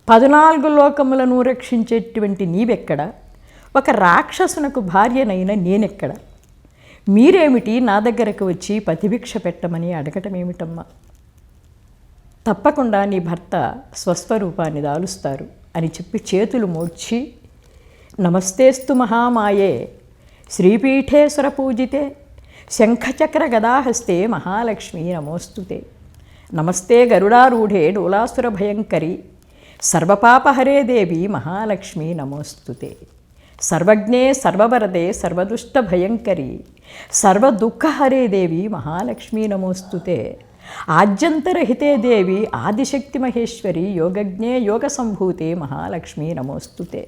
14 లోకములను రక్షించేటువంటి నీవెక్కడ? ఒక రాక్షసునకు భార్యనైన నేనెక్కడ? మీరేమిటి నా దగ్గరకు వచ్చి పతిభిక్ష పెట్టమని అడగటం ఏమిటమ్మా? తప్పకుండా నీ భర్త స్వస్వరూపాన్ని దాలుస్తారు అని చెప్పి చేతులు మోడ్చి, నమస్తేస్తు మహామాయే శ్రీపీఠేశ్వర పూజితే శంఖచక్ర గదాహస్తే మహాలక్ష్మీ నమోస్తుతే. నమస్తే గరుడారూఢే డోలాసుర భయంకరి సర్వపాపహరే దేవి మహాలక్ష్మీ నమోస్తుతే. సర్వజ్ఞే సర్వవరదే సర్వదుష్ట భయంకరి సర్వదుఃఖహరే దేవి మహాలక్ష్మీ నమోస్తుతే. ఆద్యంతరహితే దేవి ఆదిశక్తి మహేశ్వరి యోగజ్ఞే యోగ సంభూతే మహాలక్ష్మీ నమోస్తుతే.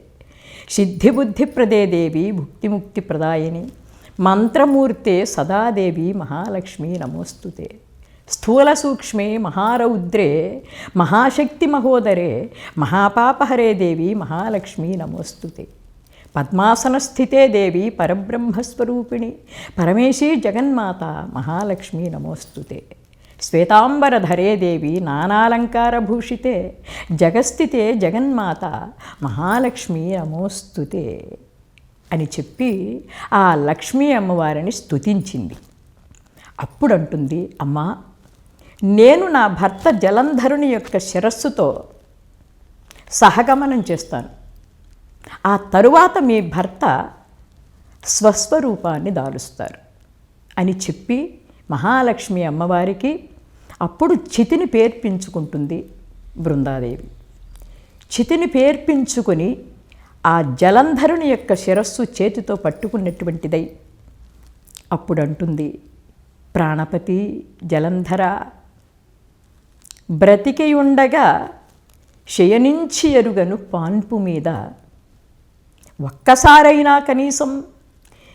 సిద్ధిబుద్ధిప్రదే దేవి భుక్తిముక్తిప్రదాయిని మంత్రమూర్తే సదాదేవి మహాలక్ష్మీ నమోస్తుతే. స్థూల సూక్ష్మే మహారౌద్రే మహాశక్తి మహోదరే మహాపాపహరే దేవి మహాలక్ష్మీ నమోస్తుతే. పద్మాసనస్థితే దేవి పరబ్రహ్మస్వరూపిణి పరమేశీ జగన్మాత మహాలక్ష్మీ నమోస్తుతే. శ్వేతాంబరధరే దేవి నానాలంకారభూషితే జగస్థితే జగన్మాత మహాలక్ష్మీ నమోస్తుతే అని చెప్పి ఆ లక్ష్మీ అమ్మవారిని స్తుతించింది. అప్పుడంటుంది, అమ్మా, నేను నా భర్త జలంధరుని యొక్క శిరస్సుతో సహగమనం చేస్తాను. ఆ తరువాత మీ భర్త స్వస్వరూపాన్ని దాలుస్తారు అని చెప్పి మహాలక్ష్మి అమ్మవారికి అప్పుడు చితిని పేర్పించుకుంటుంది బృందాదేవి. చితిని పేర్పించుకొని ఆ జలంధరుని యొక్క శిరస్సు చేతితో పట్టుకున్నటువంటిదై అప్పుడు అంటుంది, ప్రాణపతి జలంధర, బ్రతికి ఉండగా శయనించి ఎరుగను పాన్పు మీద ఒక్కసారైనా కనీసం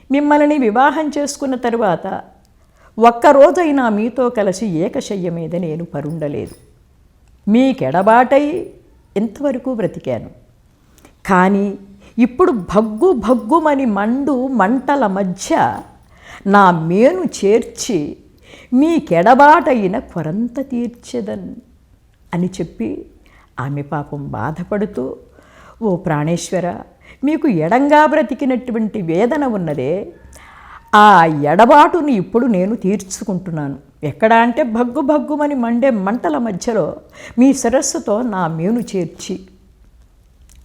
మిమ్మల్ని వివాహం చేసుకున్న తరువాత ఒక్కరోజైనా మీతో కలిసి ఏకశయ్య మీద నేను పరుండలేదు. మీకెడబాటై ఇంతవరకు బ్రతికాను. కానీ ఇప్పుడు భగ్గు భగ్గుమని మంటల మధ్య నా మేను చేర్చి మీకెడబాటైన కొరంత తీర్చెదన్ అని చెప్పి ఆమె పాపం బాధపడుతూ, ఓ ప్రాణేశ్వర, మీకు ఎడంగా బ్రతికినటువంటి వేదన ఉన్నదే, ఆ ఎడబాటుని ఇప్పుడు నేను తీర్చుకుంటున్నాను. ఎక్కడ అంటే భగ్గు భగ్గుమని మండే మంటల మధ్యలో మీ శిరస్సుతో నా మేను చేర్చి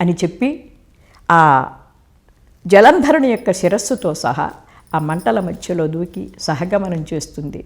అని చెప్పి ఆ జలంధరుని యొక్క శిరస్సుతో సహా ఆ మంటల మధ్యలో దూకి సహగమనం చేస్తుంది.